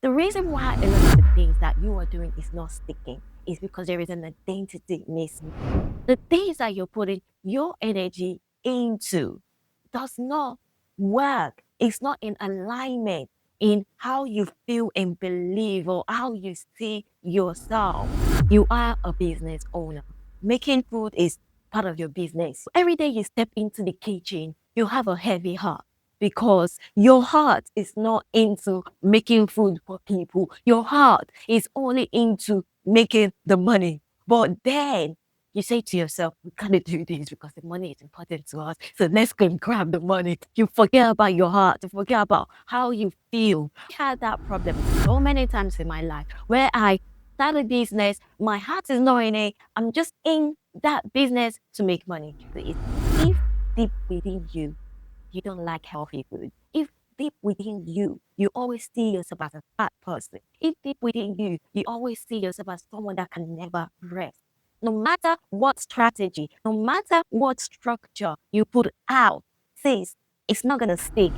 The reason why a lot of the things that you are doing is not sticking is because there is an identity mismatch. The things that you're putting your energy into does not work. It's not in alignment in how you feel and believe or how you see yourself. You are a business owner. Making food is part of your business. Every day you step into the kitchen, you have a heavy heart because your heart is not into making food for people. Your heart is only into making the money. But then you say to yourself, we can't do this because the money is important to us. So let's go and grab the money. You forget about your heart, you forget about how you feel. I had that problem so many times in my life where I start a business, my heart is not in it. I'm just in that business to make money. If deep within you, you don't like healthy food. If deep within you, you always see yourself as a fat person. If deep within you, you always see yourself as someone that can never rest. No matter what strategy, no matter what structure you put out, sis, it's not gonna stick.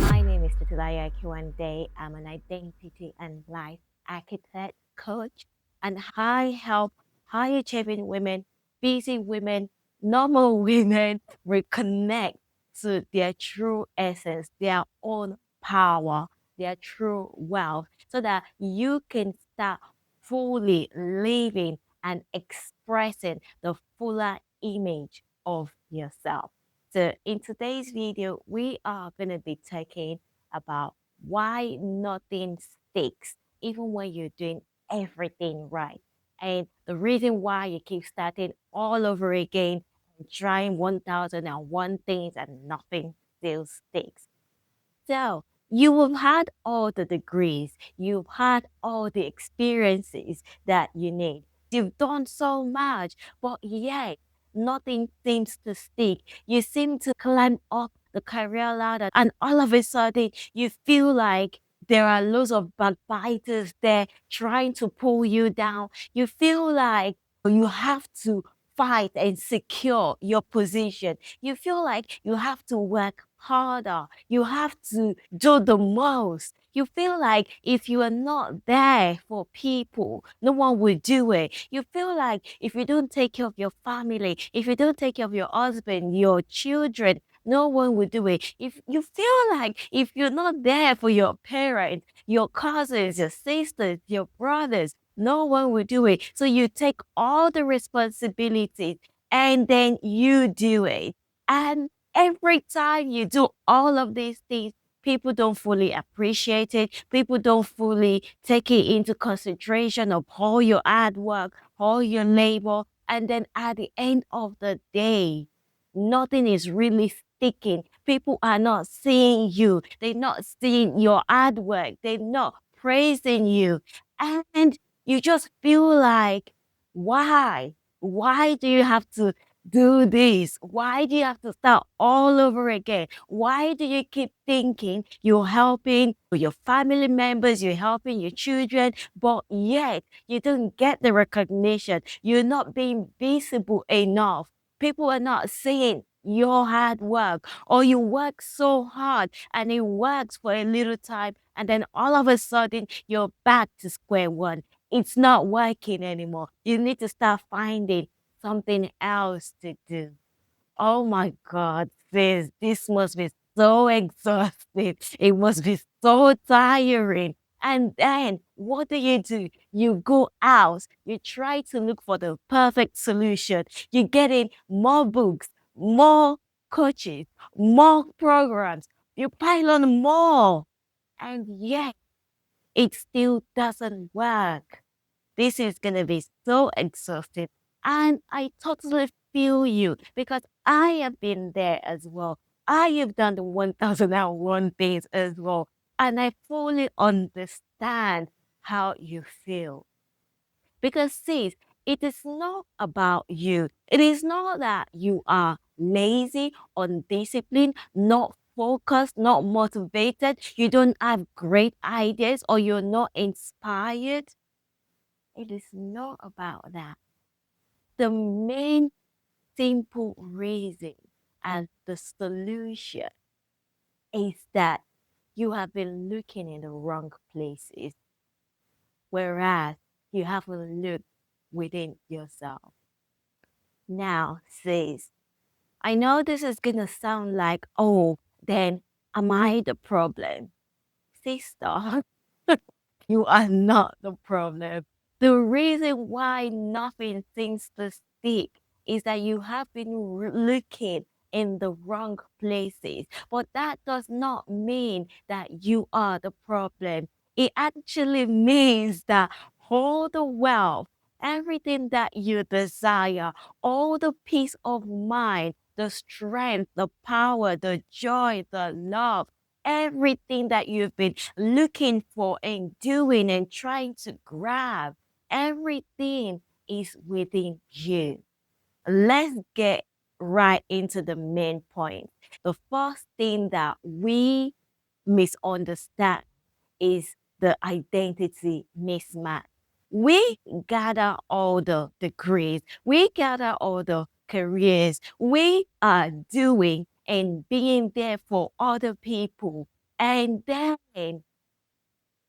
My name is Titulaya Kiwande. I'm an identity and life architect coach, and I help high achieving women, busy women, normal women reconnect to their true essence, their own power, their true wealth, so that you can start fully living and expressing the fuller image of yourself. So in today's video, we are going to be talking about why nothing sticks, even when you're doing everything right. And the reason why you keep starting all over again and trying 1001 things and nothing still sticks. So you have had all the degrees, you've had all the experiences that you need. You've done so much, but yet nothing seems to stick. You seem to climb up the career ladder, and all of a sudden you feel like there are loads of backbiters there trying to pull you down. You feel like you have to fight and secure your position. You feel like you have to work harder. You have to do the most. You feel like if you are not there for people, no one will do it. You feel like if you don't take care of your family, if you don't take care of your husband, your children, no one will do it. If you feel like if you're not there for your parents, your cousins, your sisters, your brothers, no one will do it. So you take all the responsibilities and then you do it. And every time you do all of these things, people don't fully appreciate it. People don't fully take it into consideration of all your hard work, all your labor. And then at the end of the day, nothing is really sticking. People are not seeing you. They're not seeing your hard work. They're not praising you. And you just feel like, why? Why do you have to do this? Why do you have to start all over again? Why do you keep thinking you're helping your family members, you're helping your children, but yet you don't get the recognition? You're not being visible enough. People are not seeing your hard work, or you work so hard and it works for a little time, and then all of a sudden you're back to square one. It's not working anymore. You need to start finding something else to do. Oh my God, this must be so exhausting. It must be so tiring. And then what do? You go out, you try to look for the perfect solution. You get in more books, more coaches, more programs. You pile on more. And yet it still doesn't work. This is going to be so exhausting. And I totally feel you because I have been there as well. I have done the 1001 things as well. And I fully understand how you feel. Because, sis, it is not about you. It is not that you are lazy, undisciplined, not focused, not motivated, you don't have great ideas, or you're not inspired. It is not about that. The main simple reason and the solution is that you have been looking in the wrong places, whereas you haven't looked within yourself. Now, sis, I know this is going to sound like, oh, then am I the problem? Sister, you are not the problem. The reason why nothing seems to stick is that you have been looking in the wrong places. But that does not mean that you are the problem. It actually means that all the wealth, everything that you desire, all the peace of mind, the strength, the power, the joy, the love, everything that you've been looking for and doing and trying to grab, everything is within you. Let's get right into the main point. The first thing that we misunderstand is the identity mismatch. We gather all the degrees, we gather all the careers, we are doing and being there for other people. And then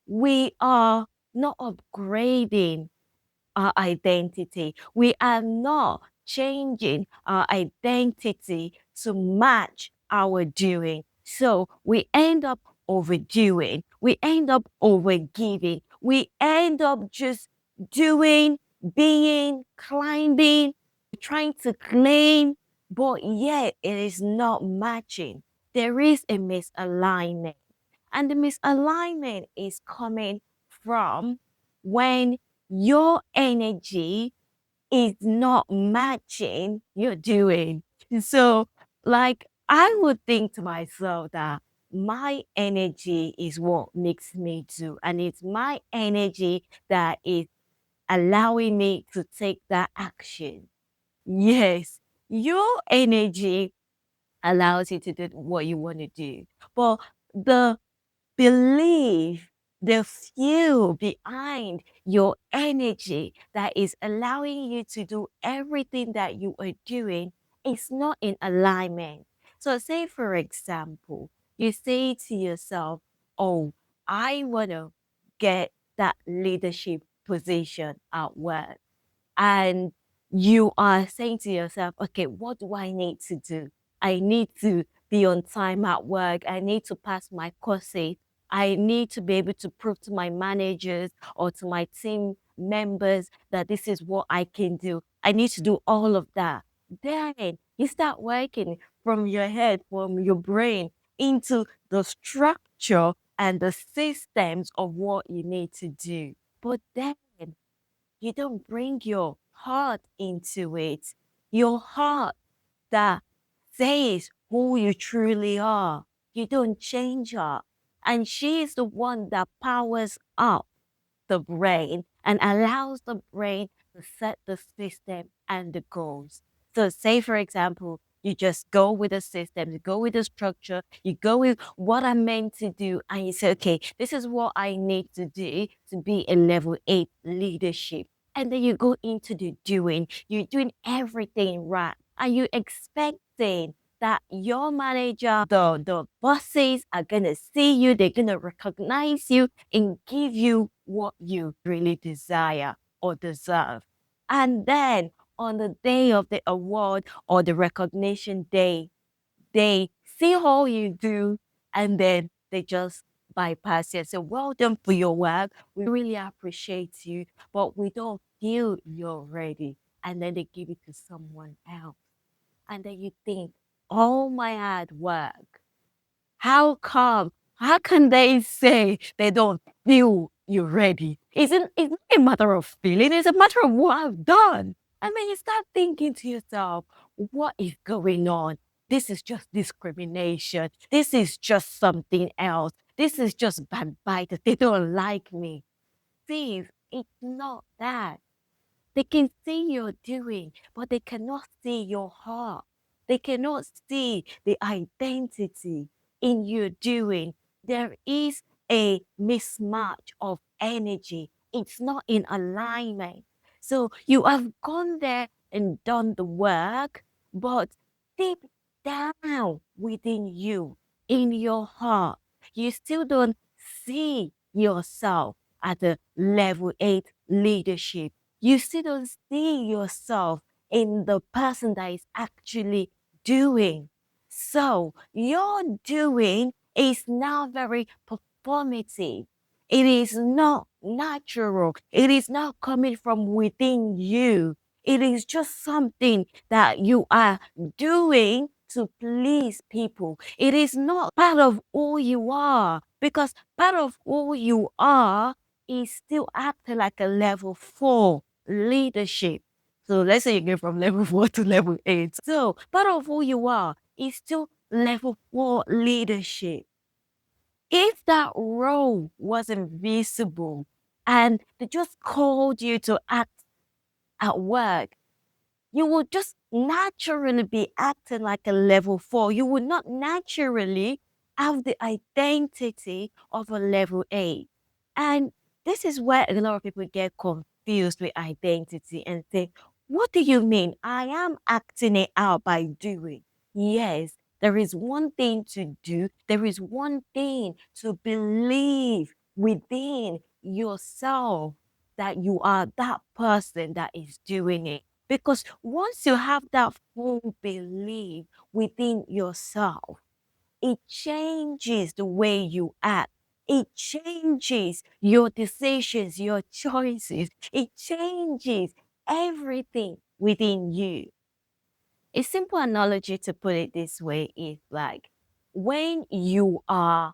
we are not upgrading our identity. We are not changing our identity to match our doing. So we end up overdoing, we end up overgiving, we end up just doing, being, climbing, trying to claim, but yet it is not matching. There is a misalignment. And the misalignment is coming from when your energy is not matching your doing. So, like, I would think to myself that my energy is what makes me do, and it's my energy that is allowing me to take that action. Yes, your energy allows you to do what you want to do, but the believe the fuel behind your energy that is allowing you to do everything that you are doing is not in alignment. So, say for example, you say to yourself, oh, I want to get that leadership position at work. And you are saying to yourself, okay, what do I need to do? I need to be on time at work. I need to pass my courses. I need to be able to prove to my managers or to my team members that this is what I can do. I need to do all of that. Then you start working from your head, from your brain into the structure and the systems of what you need to do. But then you don't bring your heart into it. Your heart that says who you truly are. You don't change her. And she is the one that powers up the brain and allows the brain to set the system and the goals. So, say for example, you just go with the system, you go with the structure, you go with what I'm meant to do, and you say, okay, this is what I need to do to be a level 8 leadership. And then you go into the doing, you're doing everything right, and you expecting that your manager, the bosses are gonna see you, they're gonna recognize you and give you what you really desire or deserve. And then on the day of the award or the recognition day, they see all you do and then they just bypass you. So well done for your work. We really appreciate you, but we don't feel you're ready. And then they give it to someone else. And then you think, all my hard work, how come? How can they say they don't feel you're ready? It's not a matter of feeling, it's a matter of what I've done. And then you start thinking to yourself, what is going on? This is just discrimination. This is just something else. This is just backbiters. They don't like me. See, it's not that. They can see you're doing, but they cannot see your heart. They cannot see the identity in your doing. There is a mismatch of energy it's not in alignment. So you have gone there and done the work, but deep down within you, in your heart, you still don't see yourself at a level 8 leadership. You still don't see yourself in the person that is actually doing. So your doing is now very performative. It is not natural. It is not coming from within you. It is just something that you are doing to please people. It is not part of who you are, because part of who you are is still acting like a level 4 leadership. So let's say you go from level 4 to level 8. So part of who you are is still level 4 leadership. If that role wasn't visible and they just called you to act at work, you will just naturally be acting like a level 4. You will not naturally have the identity of a level 8. And this is where a lot of people get confused with identity and think, what do you mean? I am acting it out by doing. Yes, there is one thing to do, there is one thing to believe within yourself that you are that person that is doing it. Because once you have that full belief within yourself, it changes the way you act. It changes your decisions, your choices. It changes everything within you. A simple analogy to put it this way is like when you are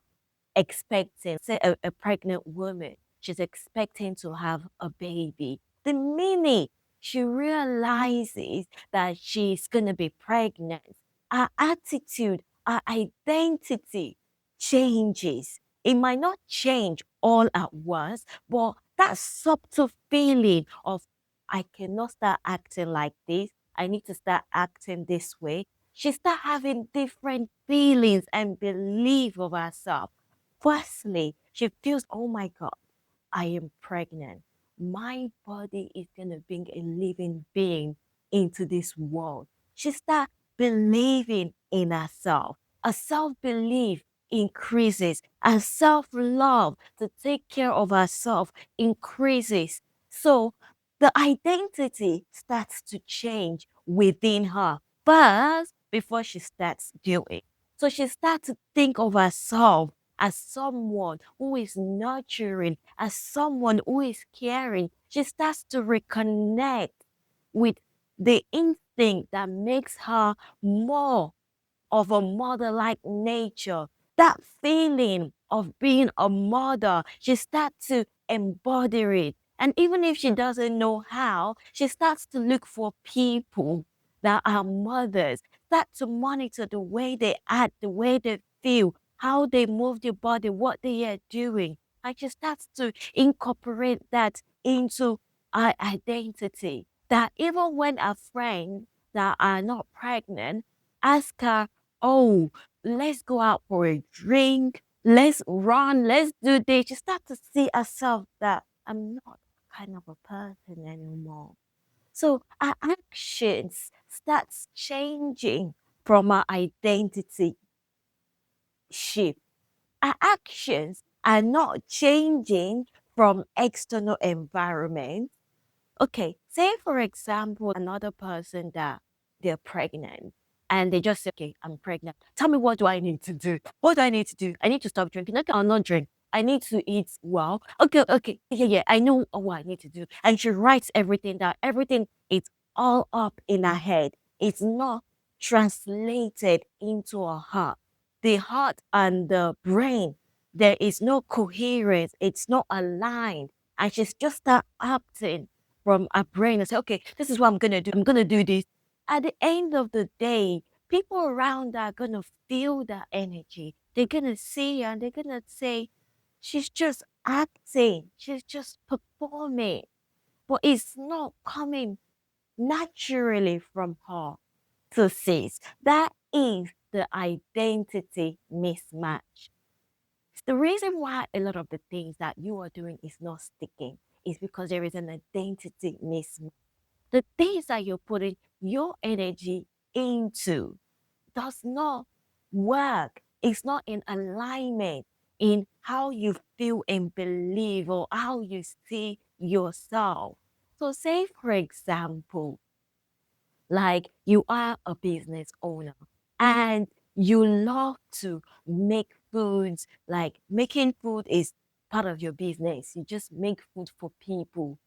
expecting, say a pregnant woman, she's expecting to have a baby. The minute she realizes that she's going to be pregnant, her attitude, her identity changes. It might not change all at once, but that subtle feeling of, I cannot start acting like this. I need to start acting this way. She start having different feelings and belief of herself. Firstly, she feels, oh my God, I am pregnant. My body is going to bring a living being into this world. She starts believing in herself. Her self belief increases. Her self love to take care of herself increases. So the identity starts to change within her first before she starts doing. So she starts to think of herself as someone who is nurturing, as someone who is caring. She starts to reconnect with the instinct that makes her more of a mother-like nature. That feeling of being a mother, she starts to embody it. And even if she doesn't know how, she starts to look for people that are mothers, start to monitor the way they act, the way they feel, how they move their body, what they are doing. And she starts to incorporate that into her identity. That even when a friend that are not pregnant ask her, oh, let's go out for a drink, let's run, let's do this. You start to see herself that I'm not kind of a person anymore. So our actions starts changing from our identity shift. Our actions are not changing from external environment. Okay, say for example, another person that they're pregnant and they just say, okay, I'm pregnant. Tell me, what do I need to do? What do I need to do? I need to stop drinking. Okay, I'll not drink. I need to eat well. Okay, okay. Yeah. I know what I need to do. And she writes everything down. Everything is all up in her head. It's not translated into her heart. The heart and the brain, there is no coherence. It's not aligned. And she's just start acting from our brain and say, okay, this is what I'm going to do. I'm going to do this. At the end of the day, people around are going to feel that energy. They're going to see and they're going to say, she's just acting. She's just performing. But it's not coming naturally from her to see. That is the identity mismatch. It's the reason why a lot of the things that you are doing is not sticking. is because there is an identity mismatch. The things that you're putting your energy into does not work. It's not in alignment in how you feel and believe or how you see yourself. So, say for example, like you are a business owner and you love to make foods, like making food is part of your business. You just make food for people.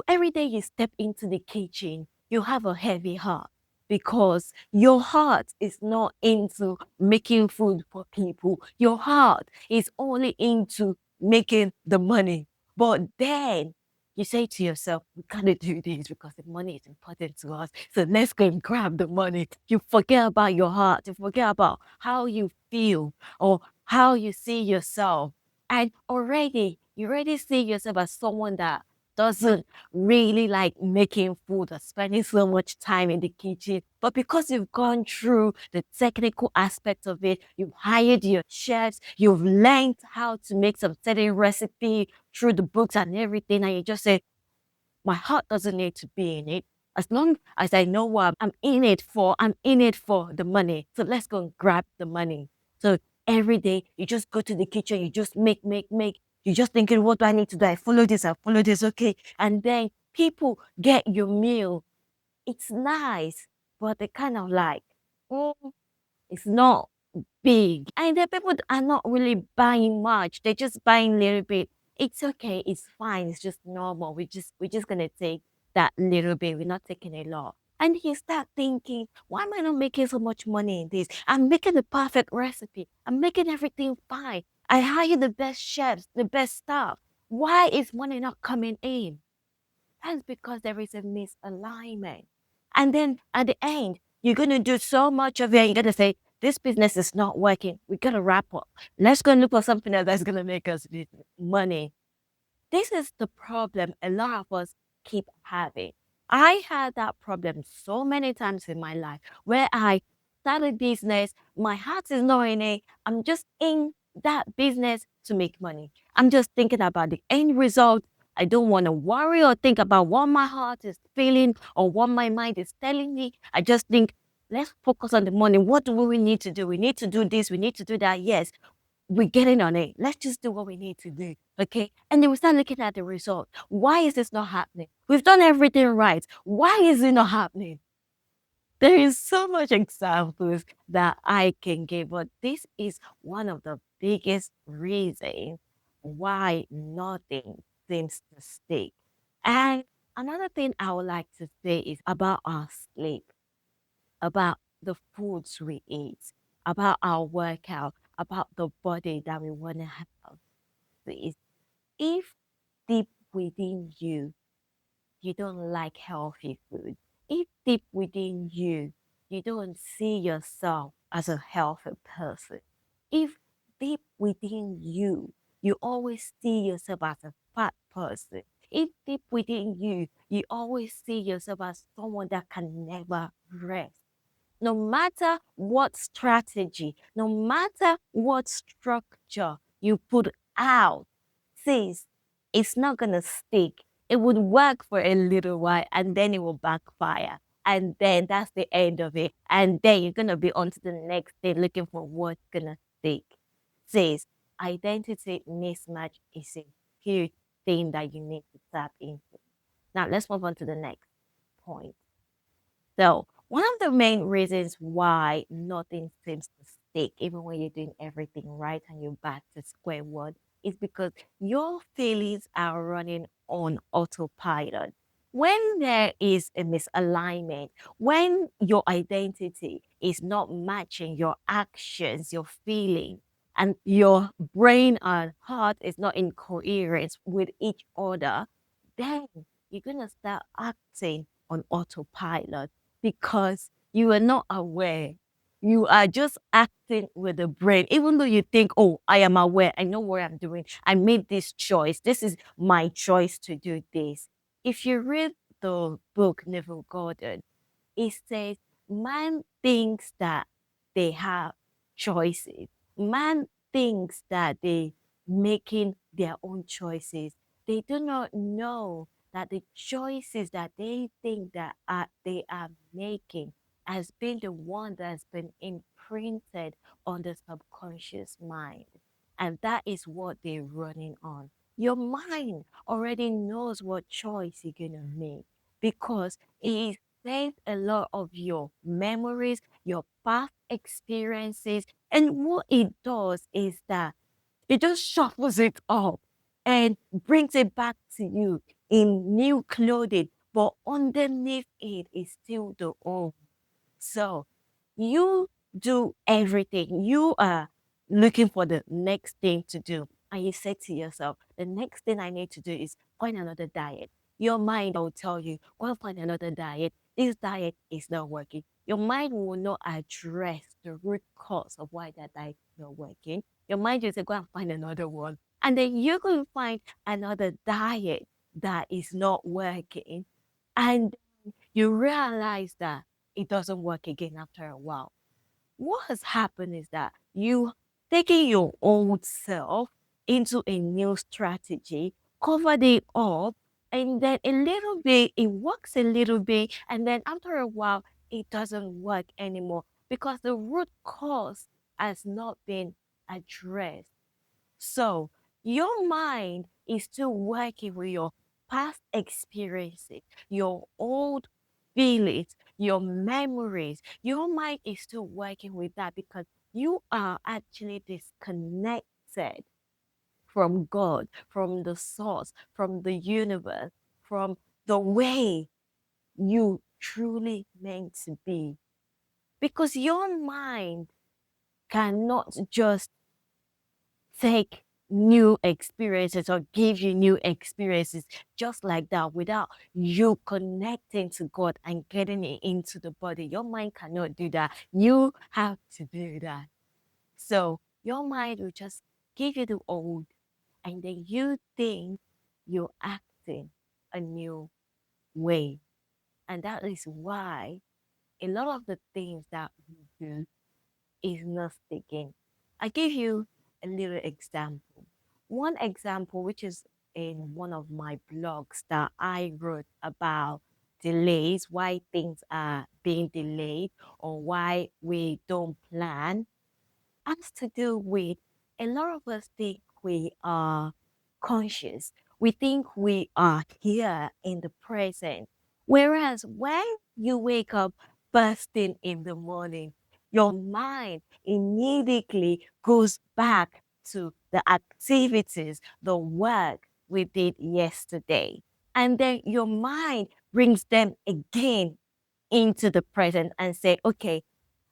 Every day you step into the kitchen, you have a heavy heart because your heart is not into making food for people. Your heart is only into making the money. But then you say to yourself, we gotta do this because the money is important to us. So let's go and grab the money. You forget about your heart. You forget about how you feel or how you see yourself. And you already see yourself as someone that doesn't really like making food or spending so much time in the kitchen. But because you've gone through the technical aspect of it, you've hired your chefs, you've learned how to make some certain recipe through the books and everything, and you just say, my heart doesn't need to be in it. As long as I know what I'm in it for, I'm in it for the money. So let's go and grab the money. So every day you just go to the kitchen, you just make. You're just thinking, what do I need to do? I follow this, okay. And then people get your meal. It's nice, but they kind of like, mm, it's not big. And the people are not really buying much. They're just buying a little bit. It's okay. It's fine. It's just normal. We're just gonna take that little bit. We're not taking a lot. And you start thinking, why am I not making so much money in this? I'm making the perfect recipe. I'm making everything fine. I hire the best chefs, the best staff. Why is money not coming in? That's because there is a misalignment. And then at the end, you're going to do so much of it. And you're going to say, this business is not working. We got to wrap up. Let's go and look for something else that's going to make us money. This is the problem a lot of us keep having. I had that problem so many times in my life where I started business, my heart is not in it. I'm just in that business to make money. I'm just thinking about the end result. I don't want to worry or think about what my heart is feeling or what my mind is telling me. I just think, let's focus on the money. What do we need to do? We need to do this. We need to do that. Yes, we're getting on it. Let's just do what we need to do. Okay. And then we start looking at the result. Why is this not happening? We've done everything right. Why is it not happening? There is so much examples that I can give, but this is one of the biggest reasons why nothing seems to stick. And another thing I would like to say is about our sleep, about the foods we eat, about our workout, about the body that we want to have. Is if deep within you, you don't like healthy food, if deep within you, you don't see yourself as a healthy person, if deep within you, you always see yourself as a fat person, if deep within you, you always see yourself as someone that can never rest, no matter what strategy, no matter what structure you put out, sis, it's not gonna stick. It would work for a little while and then it will backfire. And then that's the end of it. And then you're gonna be on to the next day looking for what's gonna stick. Sis, identity mismatch is a huge thing that you need to tap into. Now let's move on to the next point. So, one of the main reasons why nothing seems to stick, even when you're doing everything right and you're back to square one, is because your feelings are running on autopilot. When there is a misalignment, when your identity is not matching your actions, your feeling, and your brain and heart is not in coherence with each other, then you're going to start acting on autopilot because you are not aware. You are just acting with the brain, even though you think, oh, I am aware. I know what I'm doing. I made this choice. This is my choice to do this. If you read the book Neville Gordon, it says man thinks that they have choices. Man thinks that they making their own choices. They do not know that the choices that they think that they are making has been the one that's been imprinted on the subconscious mind. And that is what they're running on. Your mind already knows what choice you're going to make because it saves a lot of your memories, your past experiences. And what it does is that it just shuffles it up and brings it back to you in new clothing, but underneath it is still the old. So you do everything. You are looking for the next thing to do. And you say to yourself, the next thing I need to do is find another diet. Your mind will tell you, go and find another diet. This diet is not working. Your mind will not address the root cause of why that diet is not working. Your mind will say, go and find another one. And then you're going to find another diet that is not working. And you realize that it doesn't work again after a while. What has happened is that you taking your old self into a new strategy, covered it up, and then a little bit, it works a little bit, and then after a while, it doesn't work anymore because the root cause has not been addressed. So your mind is still working with your past experiences, your old feelings, your memories. Your mind is still working with that because you are actually disconnected from God, from the source, from the universe, from the way you truly meant to be. Because your mind cannot just take new experiences or give you new experiences just like that without you connecting to God and getting it into the body. Your mind cannot do that. You have to do that. So your mind will just give you the old, and then you think you're acting a new way. And that is why a lot of the things that we do is not sticking. I give you a little example. One example, which is in one of my blogs that I wrote about delays, why things are being delayed, or why we don't plan, has to do with a lot of us think we are conscious. We think we are here in the present. Whereas when you wake up first thing in the morning, your mind immediately goes back to the activities, the work we did yesterday. And then your mind brings them again into the present and say, okay,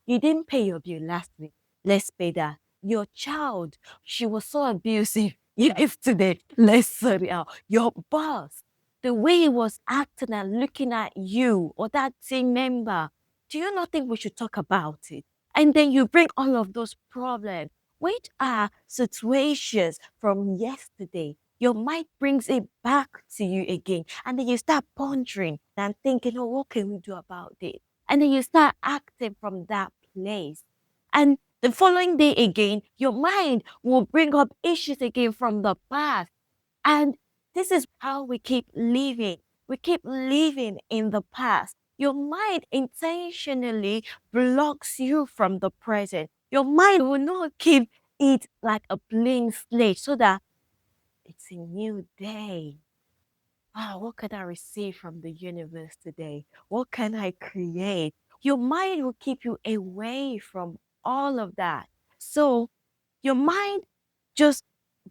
you didn't pay your bill last week. Let's pay that. Your child, she was so abusive yesterday. Let's sort it out. Your boss, the way he was acting and looking at you or that team member, do you not think we should talk about it? And then you bring all of those problems, which are situations from yesterday. Your mind brings it back to you again. And then you start pondering and thinking, oh, what can we do about it? And then you start acting from that place. And the following day again, your mind will bring up issues again from the past. And this is how we keep living. We keep living in the past. Your mind intentionally blocks you from the present. Your mind will not keep it like a blank slate so that it's a new day. What can I receive from the universe today? What can I create? Your mind will keep you away from all of that. So your mind just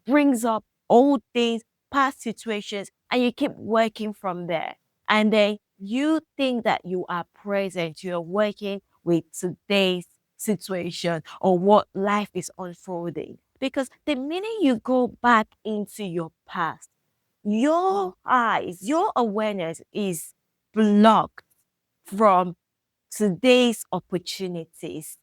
brings up old things, past situations, and you keep working from there. And then you think that you are present, you're working with today's situation or what life is unfolding. Because the minute you go back into your past, your eyes, your awareness is blocked from today's opportunities,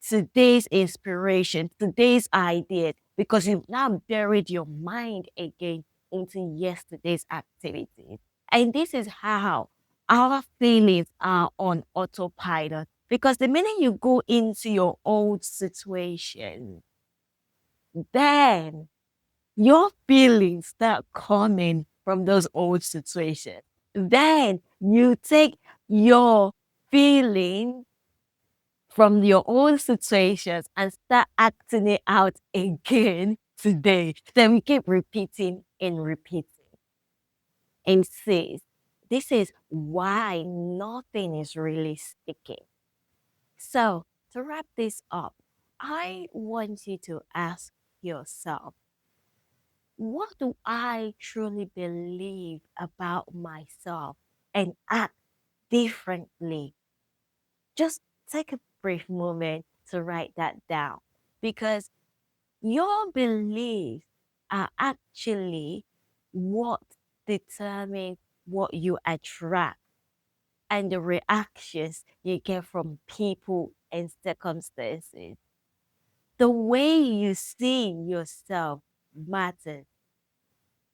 today's inspiration, today's ideas, because you've now buried your mind again into yesterday's activities. And this is how our feelings are on autopilot. Because the minute you go into your old situation, then your feelings start coming from those old situations. Then you take your feeling from your own situations and start acting it out again today. Then we keep repeating and repeating. And says, this is why nothing is really sticking. So, to wrap this up, I want you to ask yourself, what do I truly believe about myself and act differently? Just take a brief moment to write that down because your beliefs are actually what determine what you attract and the reactions you get from people and circumstances. The way you see yourself matters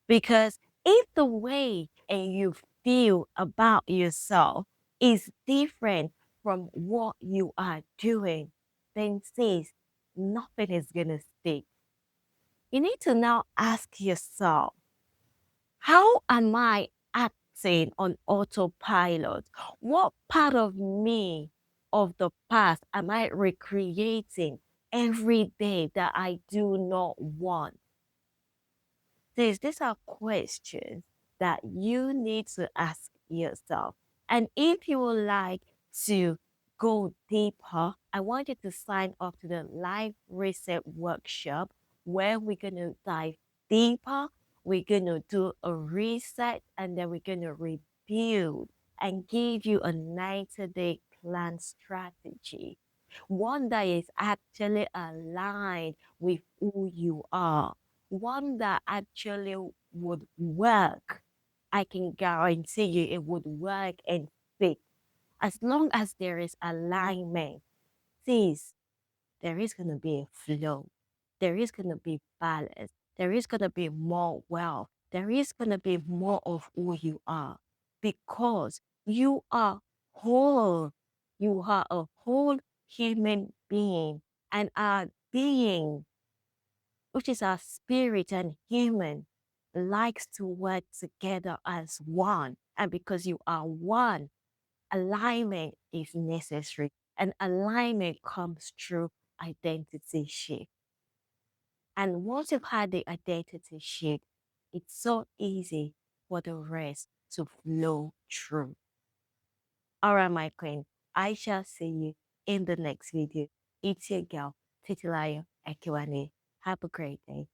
because if the way and you feel about yourself is different from what you are doing, then says nothing is gonna stick. You need to now ask yourself, how am I acting on autopilot? What part of me of the past am I recreating every day that I do not want? These are questions that you need to ask yourself. And if you would like to go deeper, I want you to sign up to the live reset workshop where we're going to dive deeper. We're going to do a reset and then we're going to rebuild and give you a 90-day plan strategy. One that is actually aligned with who you are, one that actually would work. I can guarantee you it would work and fit. As long as there is alignment, please, there is going to be a flow. There is going to be balance. There is going to be more wealth. There is going to be more of who you are because you are whole. You are a whole human being and our being, which is our spirit and human, likes to work together as one. And because you are one, alignment is necessary. And alignment comes through identity shift. And once you've had the identity shift, it's so easy for the rest to flow through. All right, my queen, I shall see you in the next video. It's your girl, Titilayo Ekiwane. Have a great day.